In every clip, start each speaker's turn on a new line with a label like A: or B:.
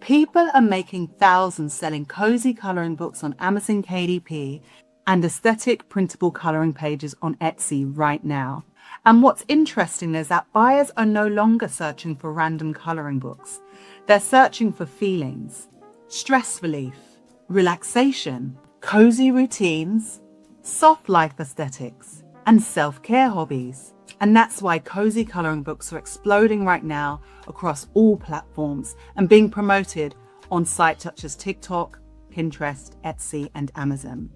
A: People are making thousands selling cozy coloring books on Amazon KDP and aesthetic printable coloring pages on Etsy right now. And what's interesting is that buyers are no longer searching for random coloring books. They're searching for feelings, stress relief, relaxation, cozy routines, soft life aesthetics, and self-care hobbies. And that's why cozy coloring books are exploding right now across all platforms and being promoted on sites such as TikTok, Pinterest, Etsy, and Amazon.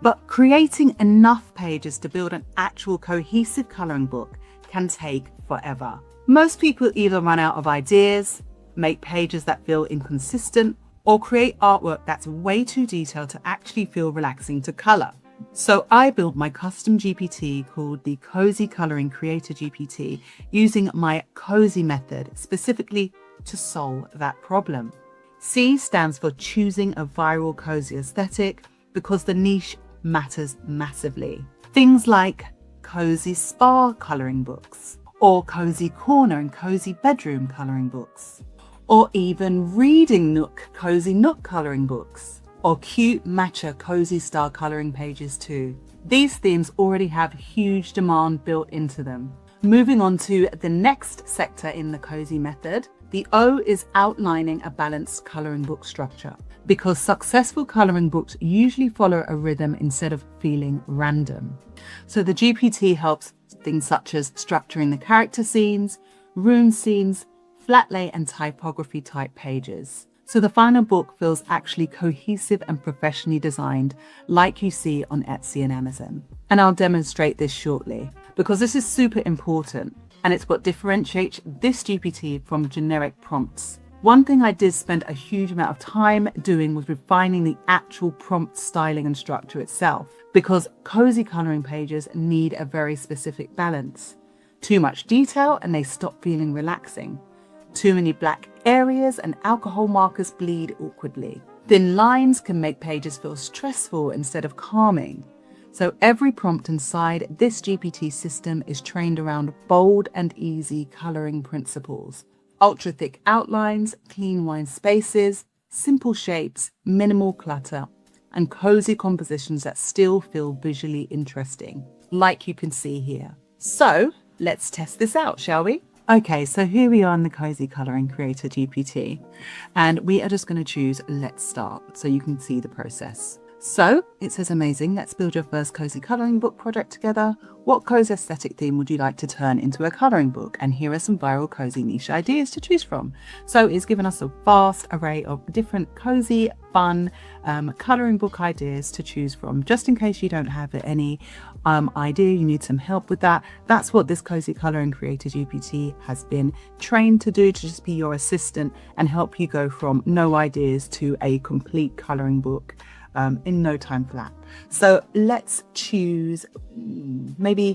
A: But creating enough pages to build an actual cohesive coloring book can take forever. Most people either run out of ideas, make pages that feel inconsistent, or create artwork that's way too detailed to actually feel relaxing to color. So I built my custom GPT called the Cozy Coloring Creator GPT using my C.O.Z.Y Method specifically to solve that problem. C stands for choosing a viral cozy aesthetic because the niche matters massively. Things like cozy spa coloring books, or cozy corner and cozy bedroom coloring books, or even reading nook, cozy nook coloring books, or cute matcha cozy style coloring pages too. These themes already have huge demand built into them. Moving on to the next sector in the C.O.Z.Y Method, the O is outlining a balanced coloring book structure, because successful coloring books usually follow a rhythm instead of feeling random. So the GPT helps things such as structuring the character scenes, room scenes, flat lay and typography type pages. So the final book feels actually cohesive and professionally designed, like you see on Etsy and Amazon. And I'll demonstrate this shortly, because this is super important, and it's what differentiates this GPT from generic prompts. One thing I did spend a huge amount of time doing was refining the actual prompt styling and structure itself, because cozy coloring pages need a very specific balance. Too much detail and they stop feeling relaxing. Too many black areas and alcohol markers bleed awkwardly. Thin lines can make pages feel stressful instead of calming. So every prompt inside this GPT system is trained around bold and easy coloring principles. Ultra thick outlines, clean white spaces, simple shapes, minimal clutter, and cozy compositions that still feel visually interesting, like you can see here. So let's test this out, shall we? Okay, so here we are in the Cozy Coloring Creator GPT, and we are just going to choose Let's Start so you can see the process. So it says, amazing, let's build your first cozy coloring book project together. What cozy aesthetic theme would you like to turn into a coloring book? And here are some viral cozy niche ideas to choose from. So it's given us a vast array of different cozy, fun coloring book ideas to choose from. Just in case you don't have any idea, you need some help with that. That's what this Cozy Coloring Creator GPT has been trained to do, to just be your assistant and help you go from no ideas to a complete coloring book in no time flat. So let's choose, I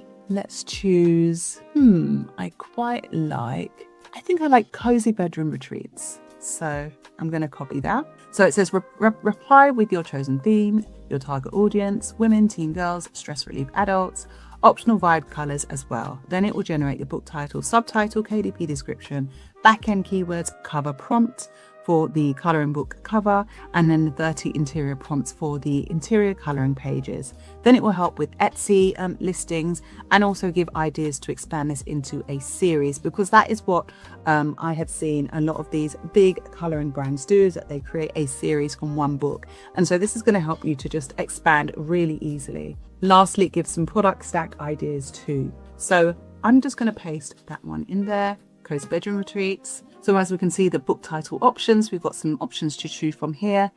A: think I like cozy bedroom retreats. So I'm going to copy that. So it says reply with your chosen theme, your target audience, women, teen girls, stress relief adults, optional vibe colors as well. Then it will generate the book title, subtitle, KDP description, back-end keywords, cover prompt for the coloring book cover, and then the 30 interior prompts for the interior coloring pages. Then it will help with Etsy listings and also give ideas to expand this into a series, because that is what I have seen a lot of these big coloring brands do, is that they create a series from one book. And so this is going to help you to just expand really easily. Lastly, it gives some product stack ideas too. So I'm just going to paste that one in there, Cozy Bedroom Retreats. So as we can see, the book title options, we've got some options to choose from here.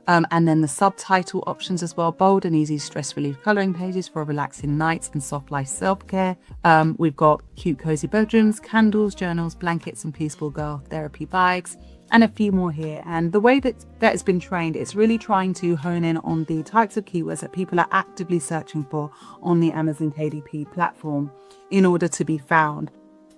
A: And then the subtitle options as well, bold and easy stress relief coloring pages for relaxing nights and soft life self-care. We've got cute cozy bedrooms, candles, journals, blankets, and peaceful girl therapy vibes, and a few more here. And the way that has been trained, it's really trying to hone in on the types of keywords that people are actively searching for on the Amazon KDP platform in order to be found.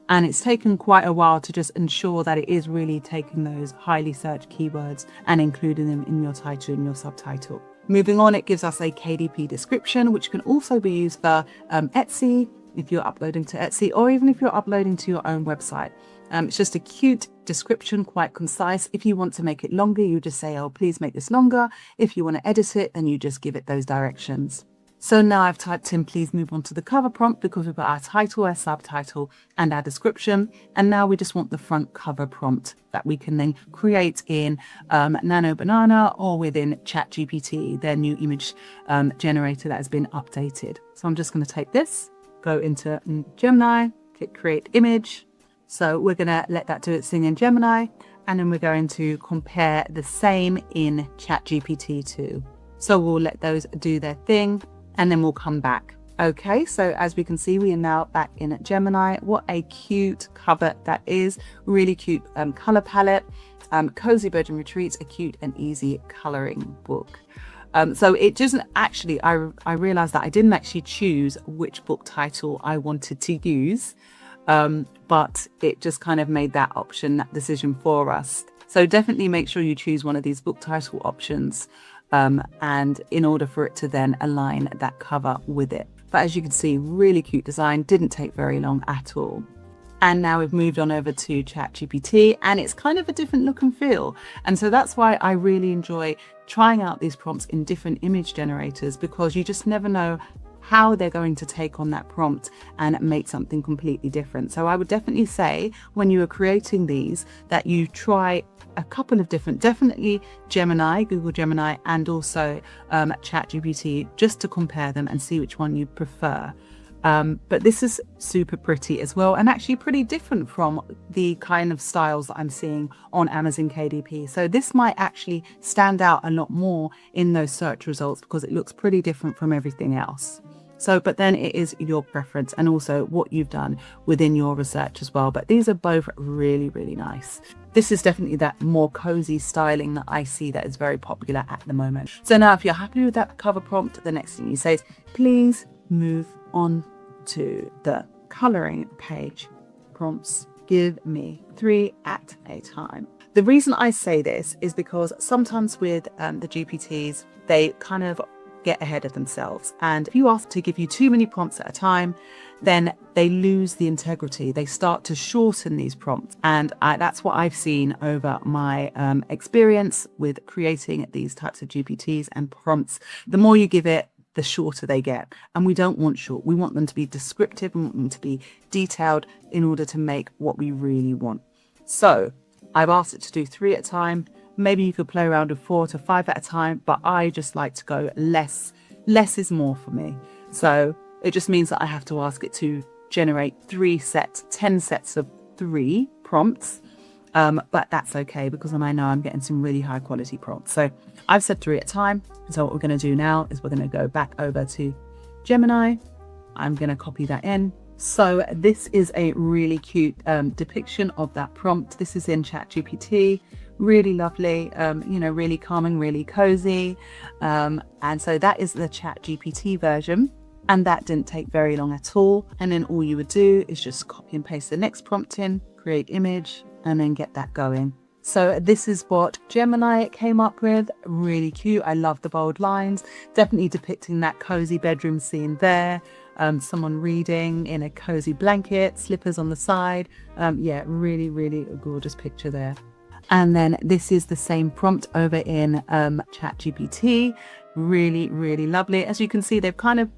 A: And it's taken quite a while to just ensure that it is really taking those highly searched keywords and including them in your title and your subtitle. Moving on, it gives us a KDP description, which can also be used for Etsy, if you're uploading to Etsy, or even if you're uploading to your own website. It's just a cute description, quite concise. If you want to make it longer, you just say, oh, please make this longer. If you want to edit it, then you just give it those directions. So now I've typed in, please move on to the cover prompt, because we've got our title, our subtitle, and our description. And now we just want the front cover prompt that we can then create in Nano Banana or within ChatGPT, their new image generator that has been updated. So I'm just going to take this, go into Gemini, click create image. So we're going to let that do its thing in Gemini, and then we're going to compare the same in ChatGPT too. So we'll let those do their thing, and then we'll come back. Okay, so as we can see, we are now back in Gemini. What a cute cover that is. Really cute color palette. Cozy Bedroom Retreats, a cute and easy coloring book. So it doesn't actually, I realized that I didn't actually choose which book title I wanted to use, but it just kind of made that option, that decision for us. So definitely make sure you choose one of these book title options, and in order for it to then align that cover with it. But as you can see, really cute design, didn't take very long at all. And now we've moved on over to ChatGPT, and it's kind of a different look and feel. And so that's why I really enjoy trying out these prompts in different image generators, because you just never know how they're going to take on that prompt and make something completely different. So I would definitely say when you are creating these that you try a couple of different, definitely Gemini, Google Gemini, and also ChatGPT, just to compare them and see which one you prefer. But this is super pretty as well, and actually pretty different from the kind of styles that I'm seeing on Amazon KDP. So this might actually stand out a lot more in those search results because it looks pretty different from everything else. So, but then it is your preference and also what you've done within your research as well. But these are both really, really nice. This is definitely that more cozy styling that I see that is very popular at the moment. So now if you're happy with that cover prompt, the next thing you say is, please move on to the coloring page prompts. Give me 3 at a time. The reason I say this is because sometimes with the GPTs, they kind of get ahead of themselves. And if you ask to give you too many prompts at a time, then they lose the integrity. They start to shorten these prompts. And that's what I've seen over my experience with creating these types of GPTs and prompts. The more you give it, the shorter they get. And we don't want short. We want them to be descriptive. We want them to be detailed in order to make what we really want. So I've asked it to do 3 at a time. Maybe you could play around with 4 to 5 at a time, but I just like to go less. Less is more for me. So it just means that I have to ask it to generate 10 sets of 3 prompts. But that's okay because I know I'm getting some really high quality prompts. So I've said 3 at a time. So what we're going to do now is we're going to go back over to Gemini. I'm going to copy that in. So this is a really cute depiction of that prompt. This is in ChatGPT. Really lovely, really calming, really cozy. And so that is the ChatGPT version. And that didn't take very long at all. And then all you would do is just copy and paste the next prompt in, create image, and then get that going. So this is what Gemini came up with. Really cute. I love the bold lines. Definitely depicting that cozy bedroom scene there. Someone reading in a cozy blanket, slippers on the side. Yeah, really, really a gorgeous picture there. And then this is the same prompt over in ChatGPT. Really, really lovely. As you can see, they've kind of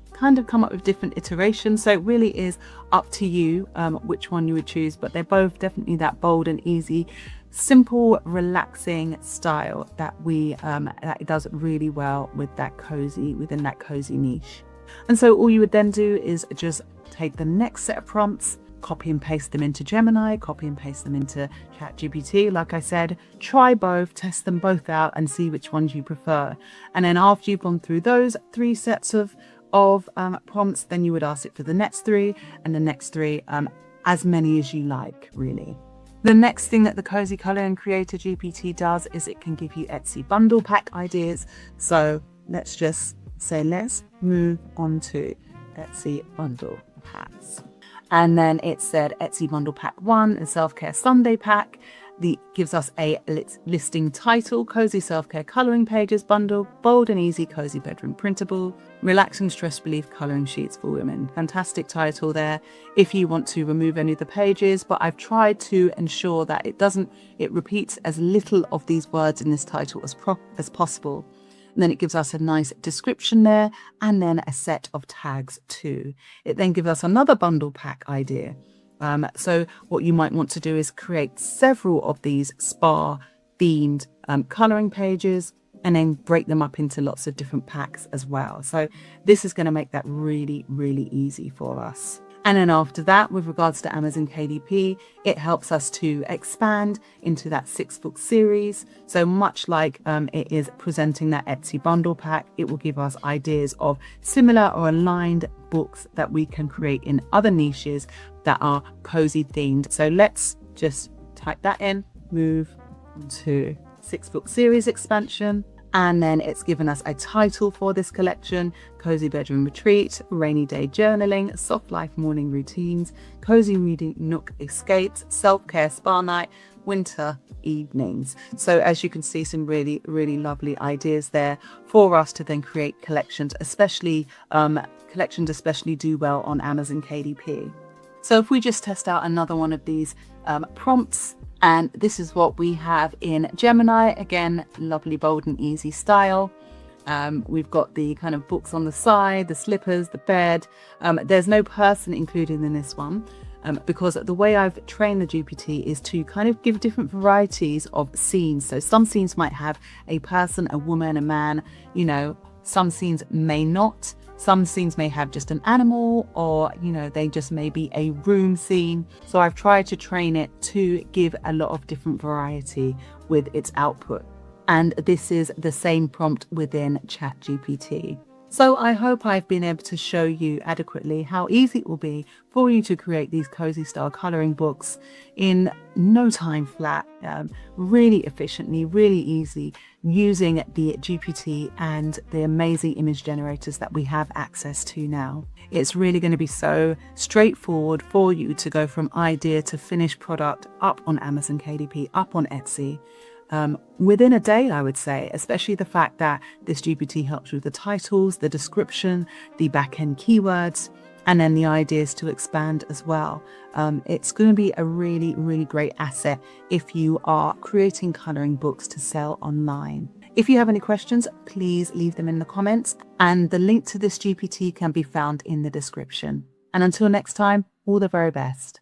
A: come up with different iterations. So it really is up to you which one you would choose. But they're both definitely that bold and easy, simple, relaxing style that it does really well with that cozy, within that cozy niche. And so all you would then do is just take the next set of prompts, copy and paste them into Gemini, copy and paste them into ChatGPT. Like I said, try both, test them both out and see which ones you prefer. And then after you've gone through those 3 sets of prompts, then you would ask it for the next 3 and the next 3, as many as you like, really. The next thing that the Cozy Coloring Creator GPT does is it can give you Etsy bundle pack ideas. So let's just say, let's move on to Etsy bundle packs. And then it said Etsy bundle pack 1, a self-care Sunday pack. gives us a listing title: Cozy Self-Care Coloring Pages Bundle, Bold and Easy Cozy Bedroom Printable, Relaxing Stress Relief Coloring Sheets for Women. Fantastic title there if you want to remove any of the pages, but I've tried to ensure that it repeats as little of these words in this title as possible. And then it gives us a nice description there, and then a set of tags too. It then gives us another bundle pack idea. So what you might want to do is create several of these spa themed coloring pages, and then break them up into lots of different packs as well. So this is going to make that really, really easy for us. And then after that, with regards to Amazon KDP, it helps us to expand into that 6-book series. So much like it is presenting that Etsy bundle pack, it will give us ideas of similar or aligned books that we can create in other niches that are cozy themed. So let's just type that in, move to 6-book series expansion. And then it's given us a title for this collection: Cozy Bedroom Retreat, Rainy Day Journaling, Soft Life Morning Routines, Cozy Reading Nook Escapes, Self-Care Spa Night, Winter Evenings. So as you can see, some really, really lovely ideas there for us to then create collections, especially do well on Amazon KDP. So if we just test out another one of these prompts, and this is what we have in Gemini. Again, lovely, bold and easy style. We've got the kind of books on the side, the slippers, the bed. There's no person included in this one because the way I've trained the GPT is to kind of give different varieties of scenes. So some scenes might have a person, a woman, a man, some scenes may not. Some scenes may have just an animal, or, they just may be a room scene. So I've tried to train it to give a lot of different variety with its output. And this is the same prompt within ChatGPT. So I hope I've been able to show you adequately how easy it will be for you to create these cozy style coloring books in no time flat, really efficiently, really easy, using the GPT and the amazing image generators that we have access to now. It's really going to be so straightforward for you to go from idea to finished product up on Amazon KDP, up on Etsy. Within a day, I would say, especially the fact that this GPT helps with the titles, the description, the back-end keywords, and then the ideas to expand as well. It's going to be a really, really great asset if you are creating coloring books to sell online. If you have any questions, please leave them in the comments, and the link to this GPT can be found in the description. And until next time, all the very best.